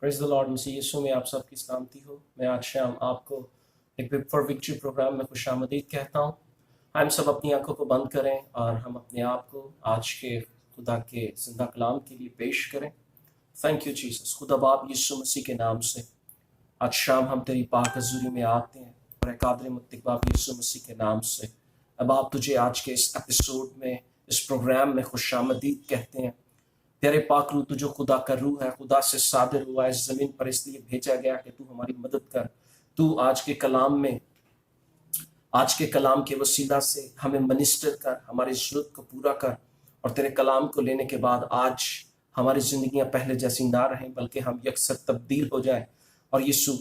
Praise the lord. मसीह यीशु में आप सबकी सलामती हो। मैं आज शाम आपको एक विप फॉर विक्ट्री प्रोग्राम में खुशामदीद कहता हूँ। हम सब अपनी आंखों को बंद करें और हम अपने आप को आज के खुदा के जिंदा कलाम के लिए पेश करें। Thank you Jesus. खुदा बाप यीशु मसीह के नाम से आज शाम हम तेरी पाक हज़ूरी में आते हैं और कादर मुत्तक़ बाप यीशु मसीह के नाम से अब आप तुझे आज के इस एपिसोड में, इस प्रोग्राम में खुशामदीद कहते हैं। तेरे पाक रूह, तू जो खुदा का रूह है, खुदा से सादिर हुआ इस जमीन पर इसलिए भेजा गया कि तू हमारी मदद कर। तू आज के कलाम में, आज के कलाम के वसीला से हमें मिनिस्टर कर, हमारी ज़रूरत को पूरा कर और तेरे कलाम को लेने के बाद आज हमारी जिंदगियां पहले जैसी ना रहें बल्कि हम यकसर तब्दील हो जाएं और यीशु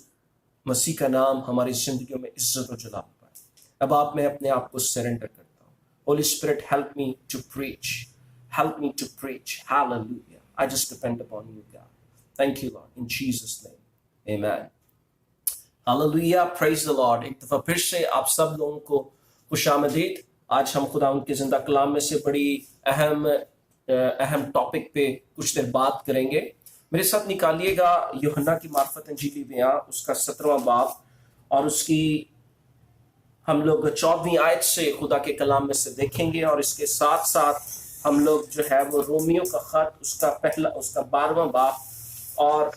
मसीह का नाम हमारी जिंदगियों में इज्जत और जलाल पाए। अब आप मैं अपने आप को सरेंडर करता हूँ। Holy Spirit help me to preach, help me to preach. Hallelujah. I just depend upon you, God. Thank you, Lord. In Jesus' name. Amen. Hallelujah. Praise the Lord. एक दफा फिर से आप सब लोगों को खुशामदीद। आज हम खुदा उनके जिंदा कलाम में से बड़ी अहम टॉपिक पे कुछ देर बात करेंगे। मेरे साथ निकालिएगा यूहन्ना की मार्फत इंजीली बयां, उसका 17वां बाब और उसकी हम लोग 14वीं आयत से खुदा के कलाम में से देखेंगे और इसके साथ साथ हम लोग जो है वो रोमियो का खत, उसका 12वां बाब और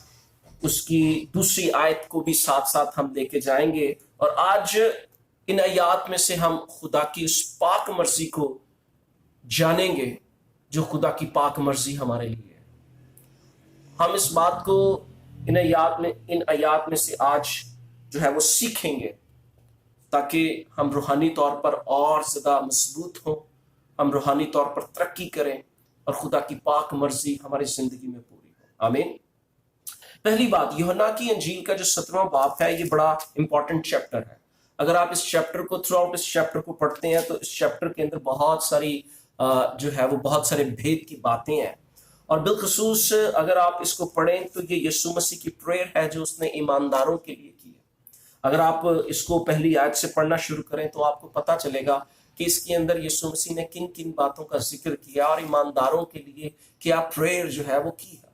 उसकी दूसरी आयत को भी साथ साथ हम लेके जाएंगे। और आज इन आयात में से हम खुदा की उस पाक मर्जी को जानेंगे जो खुदा की पाक मर्जी हमारे लिए है। हम इस बात को इन आयात में से आज जो है वो सीखेंगे ताकि हम रूहानी तौर पर और ज्यादा मजबूत हों, हम रूहानी तौर पर तरक्की करें और खुदा की पाक मर्जी हमारी जिंदगी में पूरी हो। आमीन। पहली बात, यूहन्ना की इंजील का जो 17वां बाब है ये बड़ा इंपॉर्टेंट चैप्टर है। अगर आप इस चैप्टर को थ्रू आउट इस चैप्टर को पढ़ते हैं तो इस चैप्टर के अंदर बहुत सारी जो है वो बहुत सारे भेद की बातें हैं और बिलखसूस अगर आप इसको पढ़ें तो ये यीशु मसीह की प्रेयर है जो उसने ईमानदारों के लिए की है। अगर आप इसको पहली आयत से पढ़ना शुरू करें तो आपको पता चलेगा कि इसके अंदर यीशु मसीह ने किन किन बातों का जिक्र किया और ईमानदारों के लिए क्या प्रेयर जो है वो की है।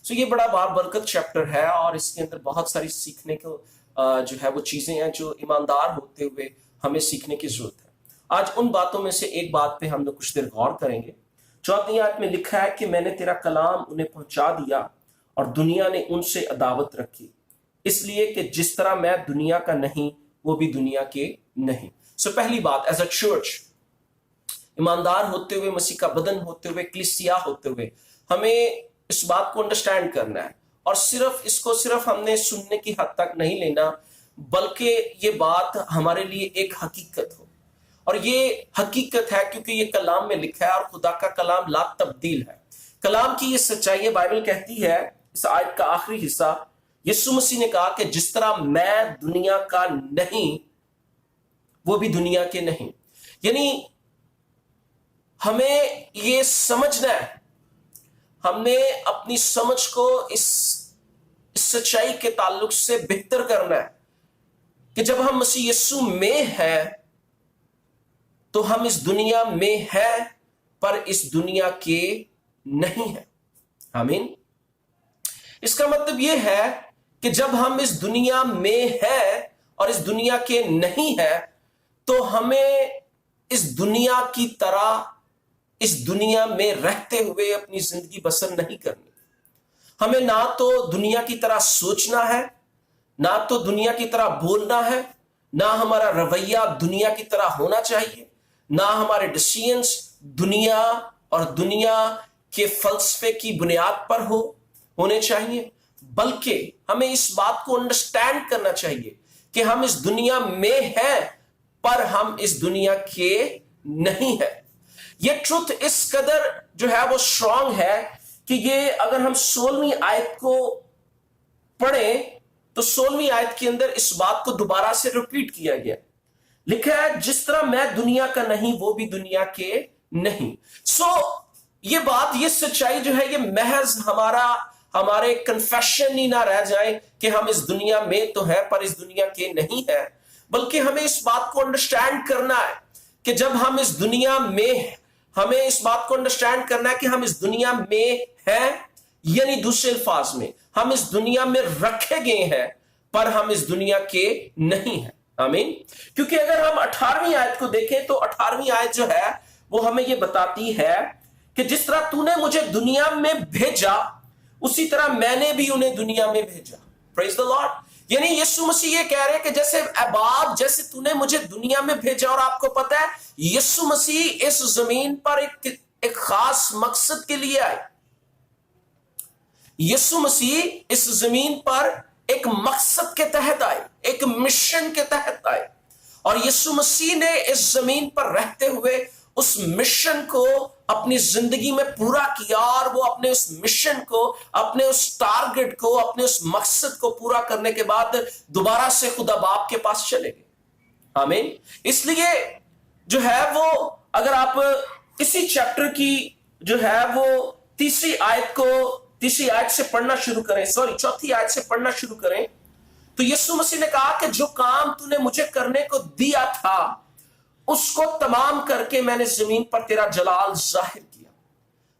सो ये बड़ा बाबरकत चैप्टर है और इसके अंदर बहुत सारी सीखने को जो है वो चीजें हैं जो ईमानदार होते हुए हमें सीखने की जरूरत है। आज उन बातों में से एक बात पे हम लोग कुछ देर गौर करेंगे। 14वीं आयत में लिखा है कि मैंने तेरा कलाम उन्हें पहुंचा दिया और दुनिया ने उनसे अदावत रखी, इसलिए कि जिस तरह मैं दुनिया का नहीं वो भी दुनिया के नहीं। सो पहली बात, एज अ चर्च ईमानदार होते हुए, मसीह का बदन होते हुए, कलीसिया होते हुए हमें इस बात को अंडरस्टैंड करना है और सिर्फ हमने सुनने की हद तक नहीं लेना बल्कि ये बात हमारे लिए एक हकीकत हो। और ये हकीकत है क्योंकि ये कलाम में लिखा है और खुदा का कलाम ला तब्दील है। कलाम की ये सच्चाई है। बाइबल कहती है, इस आयत का आखिरी हिस्सा, यीशु मसीह ने कहा कि जिस तरह मैं दुनिया का नहीं वो भी दुनिया के नहीं। यानी हमें ये समझना है, हमने अपनी समझ को इस सच्चाई के ताल्लुक से बेहतर करना है कि जब हम मसीह यीशु में हैं तो हम इस दुनिया में हैं पर इस दुनिया के नहीं हैं। आमीन। इसका मतलब यह है कि जब हम इस दुनिया में हैं और इस दुनिया के नहीं हैं तो हमें इस दुनिया की तरह इस दुनिया में रहते हुए अपनी जिंदगी बसर नहीं करनी। हमें ना तो दुनिया की तरह सोचना है, ना तो दुनिया की तरह बोलना है, ना हमारा रवैया दुनिया की तरह होना चाहिए, ना हमारे डिसीजंस दुनिया और दुनिया के फलसफे की बुनियाद पर होने चाहिए, बल्कि हमें इस बात को अंडरस्टैंड करना चाहिए कि हम इस दुनिया में हैं पर हम इस दुनिया के नहीं हैं। ये ट्रुथ इस कदर जो है वो स्ट्रांग है कि ये अगर हम 16वीं आयत को पढ़ें तो 16वीं आयत के अंदर इस बात को दोबारा से रिपीट किया गया। लिखा है, जिस तरह मैं दुनिया का नहीं वो भी दुनिया के नहीं। ये बात, ये सच्चाई जो है ये महज हमारे कन्फेशन ही ना रह जाए कि हम इस दुनिया में तो है पर इस दुनिया के नहीं है, बल्कि हमें इस बात को अंडरस्टैंड करना है कि जब हम इस दुनिया में, हमें इस बात को अंडरस्टैंड करना है कि हम इस दुनिया में हैं यानी दूसरे अल्फाज में हम इस दुनिया में रखे गए हैं पर हम इस दुनिया के नहीं हैं। आमीन। क्योंकि अगर हम 18वीं आयत को देखें तो 18वीं आयत जो है वो हमें ये बताती है कि जिस तरह तूने मुझे दुनिया में भेजा उसी तरह मैंने भी उन्हें दुनिया में भेजा। Praise the Lord. यानी यीशु मसीह ये कह रहे हैं कि जैसे बाप जैसे तूने मुझे दुनिया में भेजा, और आपको पता है यीशु मसीह इस जमीन पर एक खास मकसद के लिए आए। यीशु मसीह इस जमीन पर एक मकसद के तहत आए, एक मिशन के तहत आए, और यीशु मसीह ने इस जमीन पर रहते हुए उस मिशन को अपनी जिंदगी में पूरा किया, और वो अपने उस मिशन को, अपने उस टारगेट को, अपने उस मकसद को पूरा करने के बाद दोबारा से खुदा बाप के पास चले गए। आमीन। इसलिए जो है वो अगर आप इसी चैप्टर की जो है वो तीसरी आयत से पढ़ना शुरू करें, चौथी आयत से पढ़ना शुरू करें, तो यीशु मसीह ने कहा कि जो काम तूने मुझे करने को दिया था उसको तमाम करके मैंने जमीन पर तेरा जलाल जाहिर किया।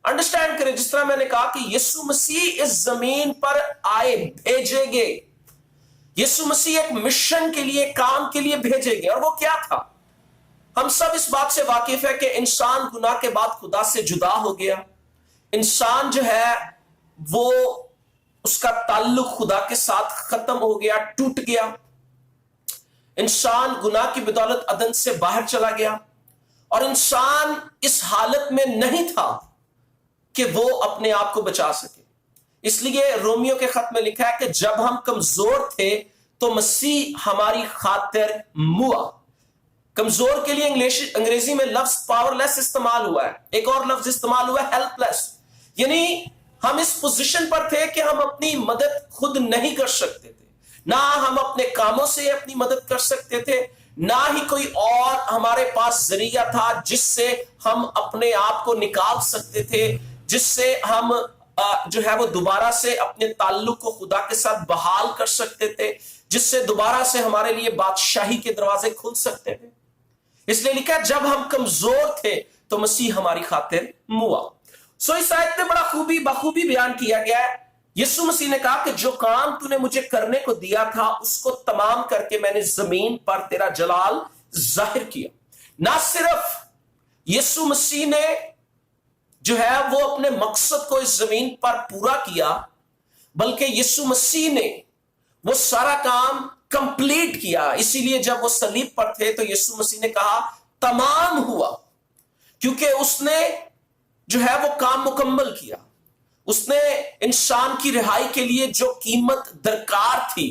अंडरस्टैंड करें, जिस तरह मैंने कहा कि यीशु मसीह इस जमीन पर आए, भेजे गए। यीशु मसीह एक मिशन के लिए, काम के लिए भेजे गए, और वो क्या था? हम सब इस बात से वाकिफ है कि इंसान गुनाह के बाद खुदा से जुदा हो गया। इंसान जो है वो उसका ताल्लुक खुदा के साथ खत्म हो गया, टूट गया। इंसान गुनाह की बदौलत अदन से बाहर चला गया, और इंसान इस हालत में नहीं था कि वो अपने आप को बचा सके। इसलिए रोमियो के खत में लिखा है कि जब हम कमजोर थे तो मसीह हमारी खातिर मुआ। कमजोर के लिए अंग्रेजी में लफ्ज पावरलेस इस्तेमाल हुआ है, एक और लफ्ज इस्तेमाल हुआ है हेल्पलेस। यानी हम इस पोजीशन पर थे कि हम अपनी मदद खुद नहीं कर सकते थे, ना हम अपने कामों से अपनी मदद कर सकते थे, ना ही कोई और हमारे पास जरिया था जिससे हम अपने आप को निकाल सकते थे, जिससे हम जो है वो दोबारा से अपने ताल्लुक को खुदा के साथ बहाल कर सकते थे, जिससे दोबारा से हमारे लिए बादशाही के दरवाजे खुल सकते थे। इसलिए लिखा जब हम कमजोर थे तो मसीह हमारी खातिर मुआ। सो इस आयत में बड़ा बखूबी बयान किया गया है। यीशु मसीह ने कहा कि जो काम तूने मुझे करने को दिया था उसको तमाम करके मैंने जमीन पर तेरा जलाल जाहिर किया। ना सिर्फ यीशु मसीह ने जो है वो अपने मकसद को इस जमीन पर पूरा किया, बल्कि यीशु मसीह ने वो सारा काम कंप्लीट किया। इसीलिए जब वो सलीब पर थे तो यीशु मसीह ने कहा तमाम हुआ, क्योंकि उसने जो है वो काम मुकम्मल किया। उसने इंसान की रिहाई के लिए जो कीमत दरकार थी,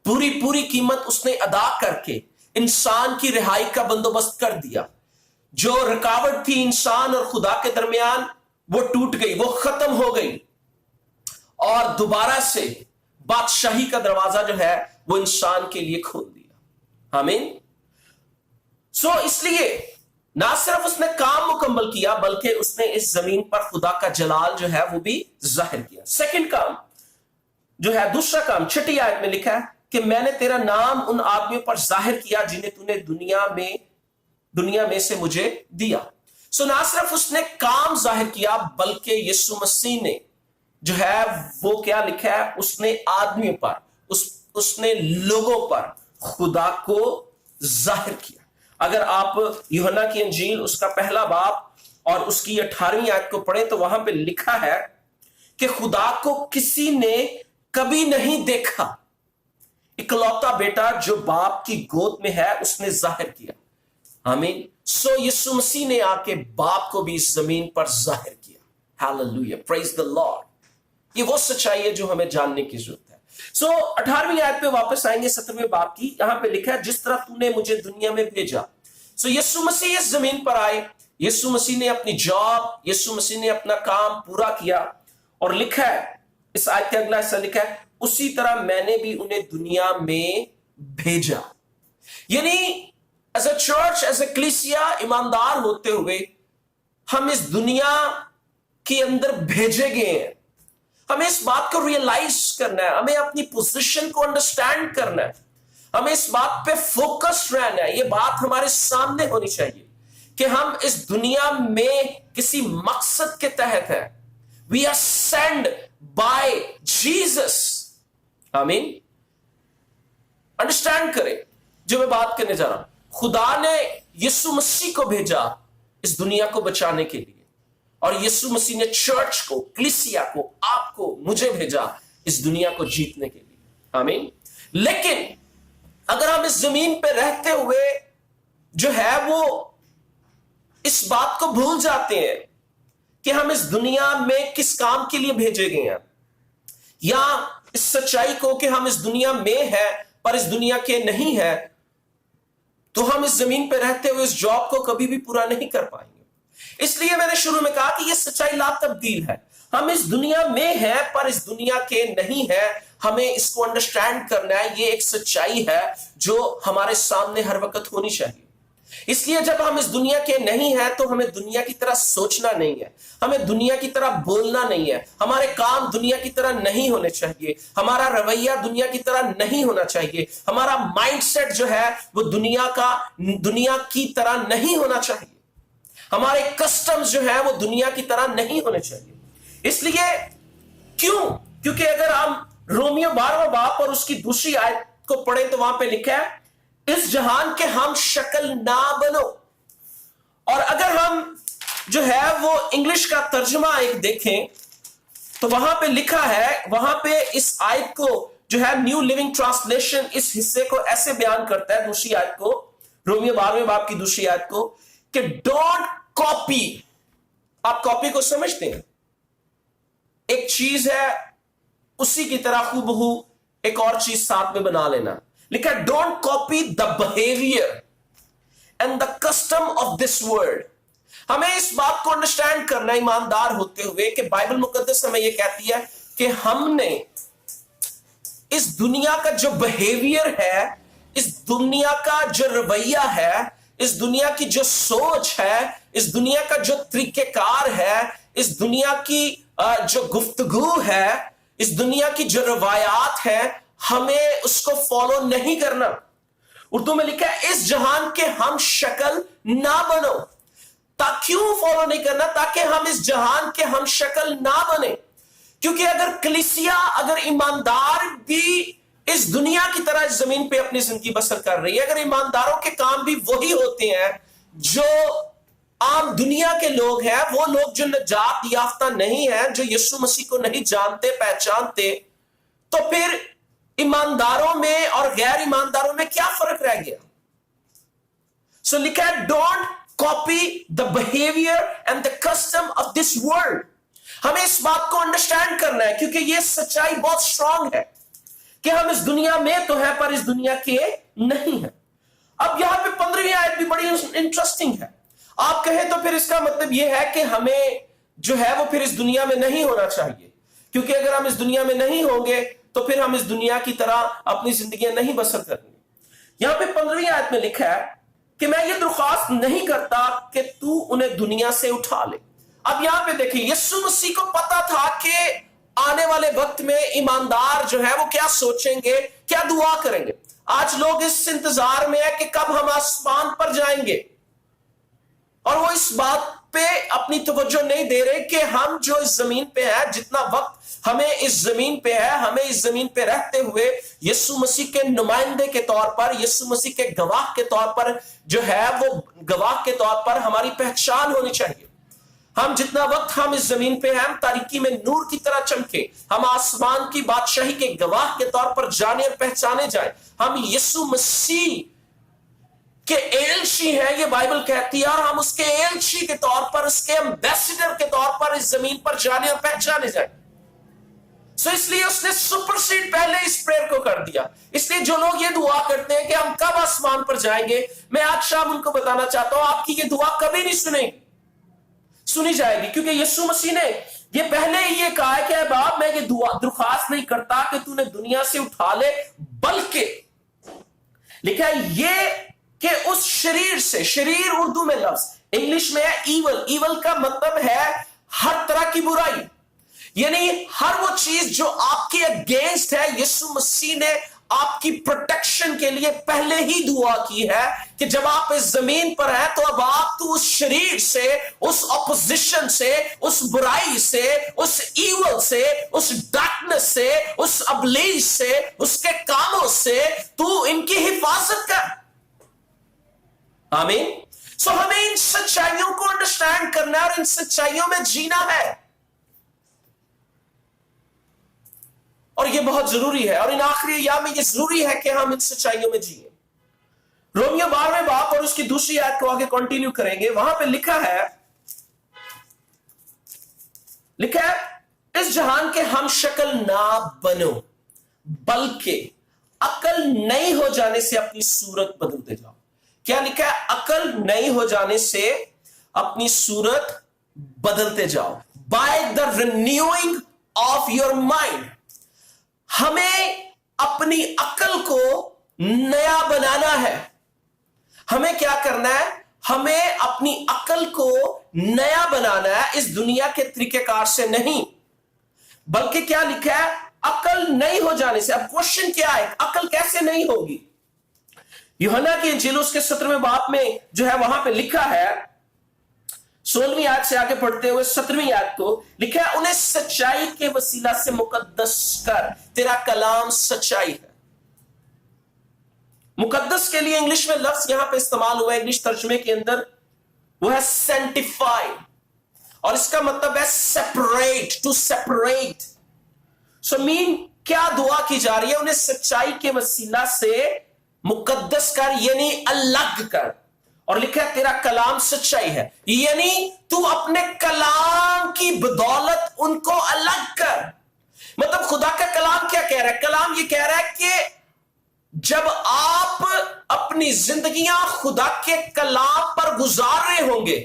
पूरी कीमत उसने अदा करके इंसान की रिहाई का बंदोबस्त कर दिया। जो रुकावट थी इंसान और खुदा के दरमियान वो टूट गई, वो खत्म हो गई, और दोबारा से बादशाही का दरवाजा जो है वो इंसान के लिए खोल दिया। आमीन। सो इसलिए ना सिर्फ उसने काम मुकम्मल किया बल्कि उसने इस जमीन पर खुदा का जलाल जो है वो भी जाहिर किया। सेकंड काम जो है, दूसरा काम, छठी आयत में लिखा है कि मैंने तेरा नाम उन आदमियों पर जाहिर किया जिन्हें तूने दुनिया में से मुझे दिया। सो ना सिर्फ उसने काम जाहिर किया बल्कि यीशु मसीह ने जो है वो क्या लिखा है, उसने आदमियों पर, उसने लोगों पर खुदा को जाहिर किया। अगर आप यूहन्ना की इंजील उसका पहला बाब और उसकी 18वीं आयत को पढ़ें तो वहां पे लिखा है कि खुदा को किसी ने कभी नहीं देखा, इकलौता बेटा जो बाप की गोद में है उसने जाहिर किया। आमीन। सो यीशु मसीह ने आके बाप को भी इस जमीन पर जाहिर किया। Hallelujah, praise the Lord. ये वो सच्चाई है जो हमें जानने की जरूरत है। सो 18वीं आयत पे वापस आएंगे, 17वें बाब की। यहां पे लिखा है जिस तरह तूने मुझे दुनिया में भेजा। सो यीशु मसीह इस जमीन पर आए, यीशु मसीह ने अपनी जॉब, यीशु मसीह ने अपना काम पूरा किया, और लिखा है इस आयत के अगला हिस्सा लिखा है उसी तरह मैंने भी उन्हें दुनिया में भेजा। यानी as a church, as a कलीसिया, ईमानदार होते हुए हम इस दुनिया के अंदर भेजे गए हैं। हमें इस बात को रियलाइज करना है, हमें अपनी पोजीशन को अंडरस्टैंड करना है, हमें इस बात पे फोकस रहना है। ये बात हमारे सामने होनी चाहिए कि हम इस दुनिया में किसी मकसद के तहत है। We are send by Jesus. आमीन. अंडरस्टैंड करें जो मैं बात करने जा रहा हूं. खुदा ने यीशु मसीह को भेजा इस दुनिया को बचाने के लिए, और यीशु मसीह ने चर्च को, कलीसिया को, आपको, मुझे भेजा इस दुनिया को जीतने के लिए. आमीन. लेकिन अगर हम इस जमीन पे रहते हुए जो है वो इस बात को भूल जाते हैं कि हम इस दुनिया में किस काम के लिए भेजे गए हैं, या इस सच्चाई को कि हम इस दुनिया में है पर इस दुनिया के नहीं है, तो हम इस जमीन पे रहते हुए इस जॉब को कभी भी पूरा नहीं कर पाएंगे. इसलिए मैंने शुरू में कहा कि यह सच्चाई ला तब्दील है. हम इस दुनिया में है पर इस दुनिया के नहीं है. हमें इसको अंडरस्टैंड करना है. ये एक सच्चाई है जो हमारे सामने हर वक्त होनी चाहिए. इसलिए जब हम इस दुनिया के नहीं है तो हमें दुनिया की तरह सोचना नहीं है, हमें दुनिया की तरह बोलना नहीं है, हमारे काम दुनिया की तरह नहीं होने चाहिए, हमारा रवैया दुनिया की तरह नहीं होना चाहिए, हमारा माइंडसेट जो है वो दुनिया की तरह नहीं होना चाहिए, हमारे कस्टम्स जो है वो दुनिया की तरह नहीं होने चाहिए. इसलिए क्योंकि अगर हम रोमियो 12वां बाब और उसकी दूसरी आयत को पढ़े तो वहां पे लिखा है, इस जहान के हम शक्ल ना बनो. और अगर हम जो है वो इंग्लिश का तर्जुमा एक देखें तो वहां पे लिखा है, वहां पे इस आयत को जो है न्यू लिविंग ट्रांसलेशन इस हिस्से को ऐसे बयान करता है, दूसरी आयत को, रोमियो 12वें बाब की दूसरी आयत को, कि डोंट कॉपी. आप कॉपी को समझते हैं, एक चीज है उसी की तरह हूबहू एक और चीज साथ में बना लेना. लिखा don't copy the behaviour and the custom of this world. हमें इस बात को अंडरस्टैंड करना ईमानदार होते हुए कि बाइबल मुकद्दस हमें यह कहती है कि हमने इस दुनिया का जो बिहेवियर है, इस दुनिया का जो रवैया है, इस दुनिया की जो सोच है, इस दुनिया का जो तरीकेकार है, इस दुनिया की जो गुफ्तगू है, इस दुनिया की जो रवायात है, हमें उसको फॉलो नहीं करना. उर्दू में लिखा है इस जहान के हम शक्ल ना बनो. क्यों फॉलो नहीं करना? ताकि हम इस जहान के हम शक्ल ना बने. क्योंकि अगर कलीसिया, अगर ईमानदार भी इस दुनिया की तरह इस जमीन पे अपनी जिंदगी बसर कर रही है, अगर ईमानदारों के काम भी वही होते हैं जो आम दुनिया के लोग हैं, वो लोग जो नजात याफ्ता नहीं है, जो यीशु मसीह को नहीं जानते पहचानते, तो फिर ईमानदारों में और गैर ईमानदारों में क्या फर्क रह गया? सो लिखा है don't copy the behaviour and the custom of this world. हमें इस बात को अंडरस्टैंड करना है क्योंकि यह सच्चाई बहुत स्ट्रांग है कि हम इस दुनिया में तो है पर इस दुनिया के नहीं है. अब यहां पे 15वीं आयत भी बड़ी इंटरेस्टिंग है. आप कहें तो फिर इसका मतलब यह है कि हमें जो है वो फिर इस दुनिया में नहीं होना चाहिए, क्योंकि अगर हम इस दुनिया में नहीं होंगे तो फिर हम इस दुनिया की तरह अपनी जिंदगी नहीं बसर करेंगे. यहां पे 15वीं आयत में लिखा है कि मैं ये दरख्वास्त नहीं करता कि तू उन्हें दुनिया से उठा ले. अब यहां पे देखिए, यीशु मसीह को पता था कि आने वाले वक्त में ईमानदार जो है वो क्या सोचेंगे, क्या दुआ करेंगे. आज लोग इस इंतजार में है कि कब हम आसमान पर जाएंगे, और वो इस बात पे अपनी तवज्जो नहीं दे रहे कि हम जो इस जमीन पे है, जितना वक्त हमें इस जमीन पे है, हमें इस जमीन पे रहते हुए यीशु मसीह के नुमाइंदे के तौर पर, यीशु मसीह के गवाह के तौर पर जो है वो गवाह के तौर पर हमारी पहचान होनी चाहिए. हम जितना वक्त हम इस जमीन पे हैं, हम तारीकी में नूर की तरह चमके, हम आसमान की बादशाही के गवाह के तौर पर जाने और पहचाने जाए. हम यीशु मसीह के एलची है, ये बाइबल कहती है, और हम उसके एलची के तौर पर, उसके एम्बेसडर के तौर पर इस जमीन पर जाने और पहचाने जाए. सो इसलिए उसने सुपरसीड पहले इस प्रेयर को कर दिया. इसलिए जो लोग ये दुआ करते हैं कि हम कब आसमान पर जाएंगे, मैं आज शाम उनको बताना चाहता हूं आपकी ये दुआ कभी नहीं सुनी जाएगी, क्योंकि यीशु मसीह ने ये पहले ही ये कहा है कि बाप मैं ये दुआ दरख्वास्त नहीं करता कि तूने दुनिया से उठा ले, बल्कि लिखा है ये कि उस शरीर से, शरीर उर्दू में लफ्ज, इंग्लिश में है ईवल. ईवल का मतलब है हर तरह की बुराई, यानी हर वो चीज जो आपके अगेंस्ट है, यीशु मसीह ने आपकी प्रोटेक्शन के लिए पहले ही दुआ की है कि जब आप इस जमीन पर हैं तो अब आप तो उस शरीर से, उस ऑपोजिशन से, उस बुराई से, उस ईवल से, उस डार्कनेस से, उस अबलीज से, उसके कामों से तू इनकी हिफाजत कर। आमीन। सो हमें इन सच्चाइयों को अंडरस्टैंड करना है और इन सच्चाइयों में जीना है, और ये बहुत जरूरी है। और इन आखिरी अय्याम में ये जरूरी है कि हम इन सच्चाइयों में जिए। रोमियो 12वें बाब और उसकी दूसरी आयत को आगे कंटिन्यू करेंगे। वहां पे लिखा है इस जहान के हम शक्ल ना बनो, बल्कि अकल नहीं हो जाने से अपनी सूरत बदलते जाओ। क्या लिखा है? अकल नहीं हो जाने से अपनी सूरत बदलते जाओ। By the renewing of your mind. हमें अपनी अकल को नया बनाना है। हमें क्या करना है? हमें अपनी अकल को नया बनाना है, इस दुनिया के तरीकेकार से नहीं, बल्कि क्या लिखा है? अकल नहीं हो जाने से। अब क्वेश्चन क्या है, अकल कैसे नहीं होगी? यूहन्ना की इंजील उसके 17वें बाब में जो है वहां पे लिखा है, 16वीं आयत से आगे पढ़ते हुए 17वीं आयत को लिखा है, उन्हें सच्चाई के वसीला से मुकद्दस कर, तेरा कलाम सच्चाई है। मुकद्दस के लिए इंग्लिश में लफ्ज यहां पे इस्तेमाल हुआ है, इंग्लिश तर्जुमे के अंदर, वो है सेंटिफाई, और इसका मतलब है separate, to separate. So mean क्या दुआ की जा रही है? उन्हें सच्चाई के वसीला से मुकद्दस कर, यानी अलग कर। और लिखा है तेरा कलाम सच्चाई है, यानी तू अपने कलाम की बदौलत उनको अलग कर। मतलब खुदा का कलाम क्या कह रहा है? कलाम ये कह रहा है कि जब आप अपनी जिंदगियां खुदा के कलाम पर गुजार रहे होंगे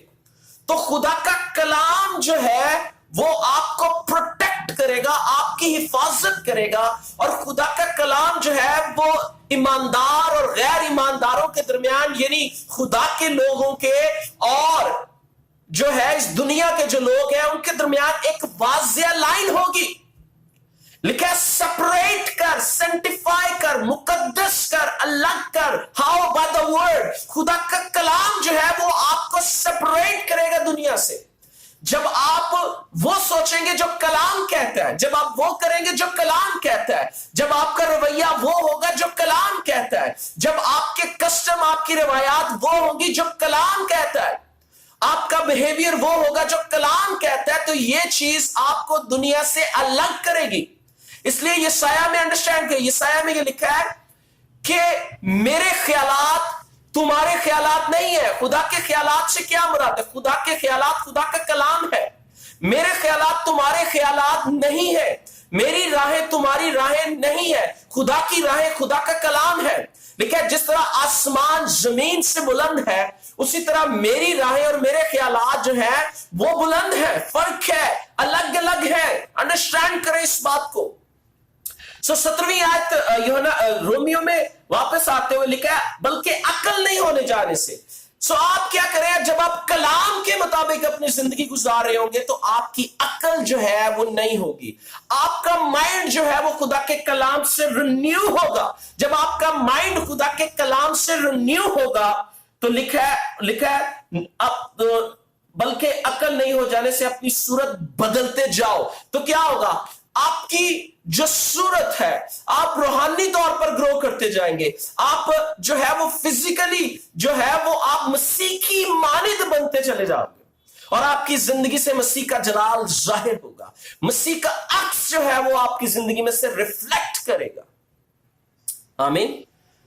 तो खुदा का कलाम जो है वो आपको प्रोटेक्ट करेगा, आपकी हिफाजत करेगा। और खुदा का कलाम जो है वो ईमानदार और गैर ईमानदारों के दरमियान, यानी खुदा के लोगों के और जो है इस दुनिया के जो लोग हैं उनके दरमियान एक वाज़िया लाइन होगी। लिखा है सेपरेट कर, सेंटिफाई कर, मुकद्दस कर, अलग कर। हाउ? By the word. खुदा का कलाम जो है वो आपको सेपरेट करेगा दुनिया से। जब आप वो सोचेंगे जो कलाम कहता है, जब आप वो करेंगे जो कलाम कहता है, जब आपका रवैया वो होगा जो कलाम कहता है, जब आपके कस्टम, आपकी रवायात वो होंगी जो कलाम कहता है, आपका बिहेवियर वो होगा जो कलाम कहता है, तो ये चीज आपको दुनिया से अलग करेगी। इसलिए यशायाह में अंडरस्टैंड करिए, यशायाह में ये लिखा है कि मेरे ख्यालात तुम्हारे ख्यालात नहीं है। खुदा के ख्यालात से क्या मुराद है? खुदा के ख्यालात खुदा का कलाम है। मेरे ख्यालात तुम्हारे ख्यालात नहीं है, मेरी राहें तुम्हारी राहें नहीं है, खुदा की राहें खुदा का कलाम है। लिखा है जिस तरह आसमान जमीन से बुलंद है उसी तरह मेरी राहें और मेरे ख्यालात जो है वो बुलंद है। फर्क है, अलग अलग है। अंडरस्टैंड करें इस बात को। 17वीं आयत यूहन्ना रोमियो में वापस आते हुए लिखा है बल्कि अकल नहीं होने जाने से। आप क्या करें? जब आप कलाम के मुताबिक अपनी जिंदगी गुजार रहे होंगे तो आपकी अकल जो है वो नहीं होगी। आपका माइंड जो है वो खुदा के कलाम से रिन्यू होगा। जब आपका माइंड खुदा के कलाम से रिन्यू होगा तो लिखा है अब बल्कि अकल नहीं हो जाने से अपनी सूरत बदलते जाओ। तो क्या होगा? आपकी जो सूरत है, आप रूहानी तौर पर ग्रो करते जाएंगे। आप जो है वो फिजिकली जो है वो आप मसीह की मानिद बनते चले जाओगे और आपकी जिंदगी से मसीह का जलाल जाहिर होगा। मसीह का अक्स जो है वो आपकी जिंदगी में से रिफ्लेक्ट करेगा। आमीन।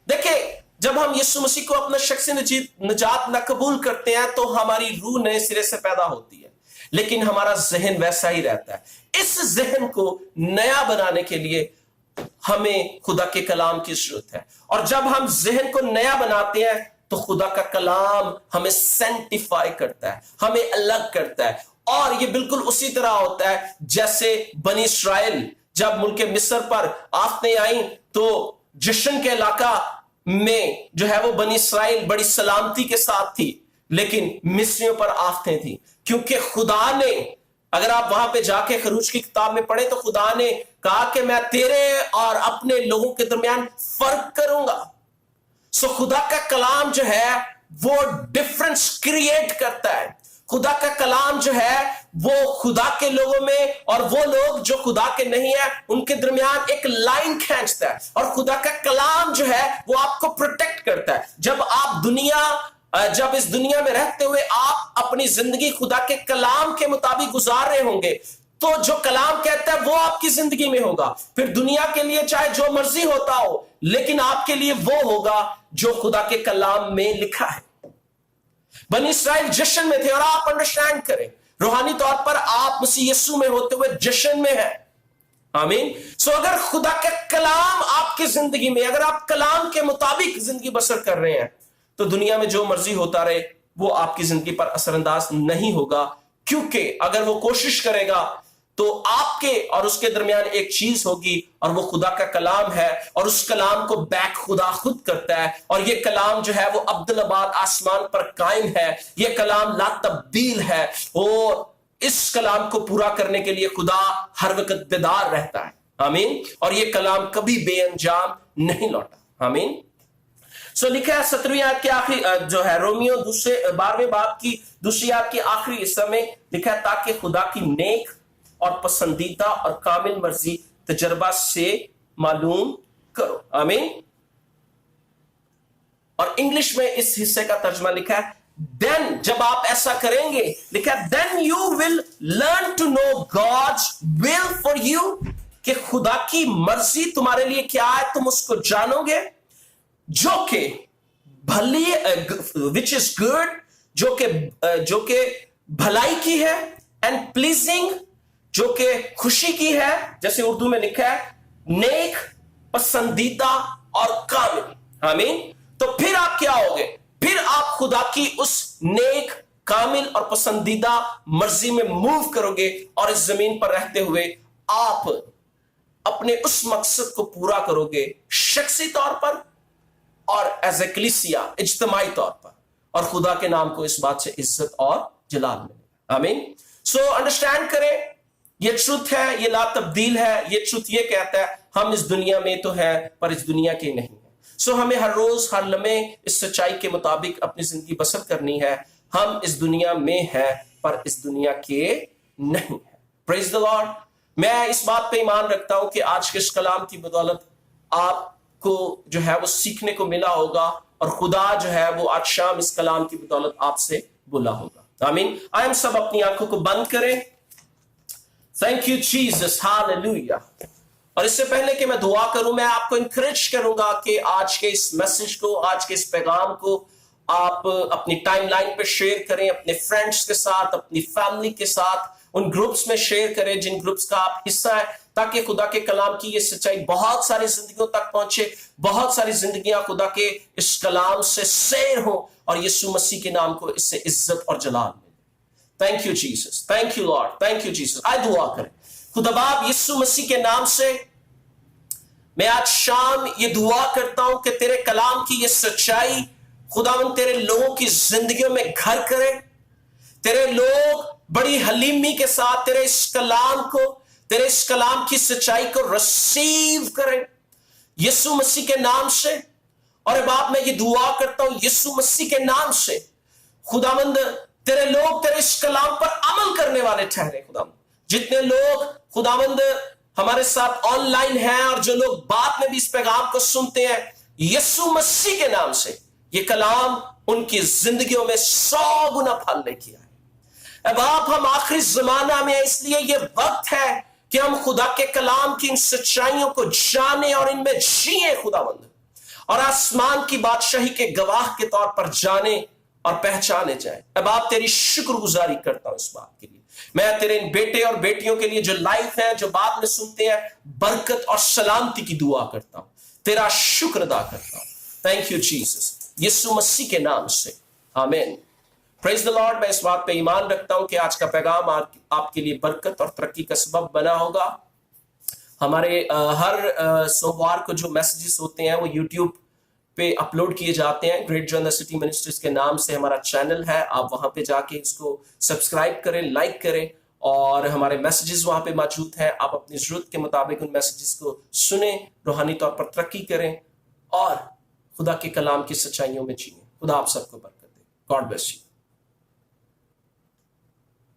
देखिए, जब हम यीशु मसीह को अपना शख्सी निजात न कबूल करते हैं तो हमारी रूह नए सिरे से पैदा होती है, लेकिन हमारा जहन वैसा ही रहता है। इस जहन को नया बनाने के लिए हमें खुदा के कलाम की जरूरत है। और जब हम जहन को नया बनाते हैं तो खुदा का कलाम हमें सेंटिफाई करता है, हमें अलग करता है। और ये बिल्कुल उसी तरह होता है जैसे बनी इस्राएल जब मुल्क मिस्र पर आफतें आई तो जश्न के इलाका में जो है वो बनी इस्राएल बड़ी सलामती के साथ थी, लेकिन मिस्रियों पर आफतें थी क्योंकि खुदा ने अगर आप वहां पे जाके खरूज की किताब में पढ़े तो खुदा ने कहा कि मैं तेरे और अपने लोगों के दरमियान फर्क करूंगा। सो खुदा का कलाम जो है वो डिफरेंस क्रिएट करता है। खुदा का कलाम जो है वो खुदा के लोगों में और वो लोग जो खुदा के नहीं है उनके दरमियान एक लाइन खींचता है। और खुदा का कलाम जो है वो आपको प्रोटेक्ट करता है। जब इस दुनिया में रहते हुए आप अपनी जिंदगी खुदा के कलाम के मुताबिक गुजार रहे होंगे तो जो कलाम कहता है वो आपकी जिंदगी में होगा। फिर दुनिया के लिए चाहे जो मर्जी होता हो, लेकिन आपके लिए वो होगा जो खुदा के कलाम में लिखा है। बनी इस्राइल जश्न में थे और आप अंडरस्टैंड करें, रूहानी तौर पर आप मसीह यीशु में होते हुए जश्न में है। आमीन। सो अगर खुदा का कलाम आपकी जिंदगी में, अगर आप कलाम के मुताबिक जिंदगी बसर कर रहे हैं तो दुनिया में जो मर्जी होता रहे वो आपकी जिंदगी पर असरअंदाज नहीं होगा। क्योंकि अगर वो कोशिश करेगा तो आपके और उसके दरमियान एक चीज होगी और वो खुदा का कलाम है। और उस कलाम को बैक खुदा खुद करता है। और ये कलाम जो है वो अब्दुल-अबाद आसमान पर कायम है। ये कलाम ला तब्दील है और इस कलाम को पूरा करने के लिए खुदा हर वक्त बेदार रहता है। आमीन। और ये कलाम कभी बेअंजाम नहीं लौटा। आमीन। सो लिखा है 17वीं आयत के आखिरी जो है रोमियो 12वें बाब की दूसरी आयत के आखिरी हिस्से में लिखा है ताकि खुदा की नेक और पसंदीदा और कामिल मर्जी तजर्बा से मालूम करो। आमीन। और इंग्लिश में इस हिस्से का तर्जमा लिखा है देन, जब आप ऐसा करेंगे, लिखा है then you will learn to know God's will for you, कि खुदा की मर्जी तुम्हारे लिए क्या है तुम उसको जानोगे, जो कि भली विच इज गुड, जो कि भलाई की है, एंड प्लीजिंग, जो कि खुशी की है, जैसे उर्दू में लिखा है नेक, पसंदीदा और कामिल। आमीन। तो फिर आप क्या होगे? फिर आप खुदा की उस नेक, कामिल और पसंदीदा मर्जी में मूव करोगे और इस जमीन पर रहते हुए आप अपने उस मकसद को पूरा करोगे, शख्सी तौर पर और एज ए कलीसिया इज्तिमाई तौर पर, और खुदा के नाम को इस बात से इज्जत और जलाल मिलेगा। आमीन। सो अंडरस्टैंड करें, ये ट्रुथ है, ये ला तब्दील है। ये ट्रुथ ये कहता है हम इस दुनिया में तो है पर इस दुनिया के नहीं है। सो हमें हर रोज हर लम्हे इस सच्चाई के मुताबिक अपनी जिंदगी बसर करनी है। हम इस दुनिया में है पर इस दुनिया के नहीं है। Praise the Lord. मैं इस बात पे ईमान रखता हूं कि आज के इस कलाम की बदौलत आपको जो है वो सीखने को मिला होगा और खुदा जो है वो आज शाम इस कलाम की बदौलत आपसे बोला होगा। आमीन। आइए हम सब अपनी आंखों को बंद करें। Thank you Jesus, hallelujah. और इससे पहले कि मैं दुआ करूं, मैं आपको इंकरेज करूंगा कि आज के इस मैसेज को, आज के इस पैगाम को आप अपनी टाइमलाइन पे शेयर करें, अपने फ्रेंड्स के साथ, अपनी फैमिली के साथ, उन ग्रुप्स में शेयर करें जिन ग्रुप्स का आप हिस्सा है, ताकि खुदा के कलाम की ये सच्चाई बहुत सारी जिंदगियों तक पहुंचे, बहुत सारी जिंदगियां खुदा के इस कलाम से सैर हो और यीशु मसीह के नाम को इससे इज्जत और जलाल मिले। Thank you Jesus, thank you Lord, thank you Jesus. आए दुआ करें। खुदा बाप यीशु मसीह के नाम से मैं आज शाम ये दुआ करता हूं कि तेरे कलाम की ये सच्चाई खुदावन तेरे लोगों की जिंदगियों में घर करे। तेरे लोग बड़ी हलीमी के साथ तेरे इस कलाम की सच्चाई को रिसीव करें यीशु मसीह के नाम से। और बाप मैं ये दुआ करता हूं यीशु मसीह के नाम से, खुदावंद तेरे लोग तेरे इस कलाम पर अमल करने वाले ठहरे। खुदावंद जितने लोग खुदावंद हमारे साथ ऑनलाइन हैं और जो लोग बाद में भी इस पैगाम को सुनते हैं, यीशु मसीह के नाम से ये कलाम उनकी जिंदगियों में 100 गुना फल लेके आए। अब आप हम आखिरी जमाना में, इसलिए ये वक्त है कि हम खुदा के कलाम की इन सच्चाइयों को जाने और इनमें जिए खुदावंद, और आसमान की बादशाही के गवाह के तौर पर जाने और पहचाने जाए। अब आप तेरी शुक्रगुजारी करता हूं इस बात के लिए। मैं तेरे इन बेटे और बेटियों के लिए जो लाइव है, जो बाद में सुनते हैं, बरकत और सलामती की दुआ करता हूं, तेरा शुक्र अदा करता हूं। थैंक यू जीसस, यीशु मसीह के नाम से, आमीन। Praise the Lord. मैं इस बात पे ईमान रखता हूं कि आज का पैगाम आपके लिए बरकत और तरक्की का सबब बना होगा। हमारे हर सोमवार को जो मैसेजेस होते हैं वो यूट्यूब पे अपलोड किए जाते हैं। Great joy in the city ministries के नाम से हमारा चैनल है, आप वहां पे जाके इसको सब्सक्राइब करें, लाइक करें اور ہمارے میسیجز وہاں پہ موجود ہیں. آپ اپنی ضرورت کے مطابق ان میسیجز کو سنیں، روحانی طور پر ترقی کریں اور خدا کے کلام کی سچائیوں میں جئیں. خدا آپ سب کو برکت دے. God bless you.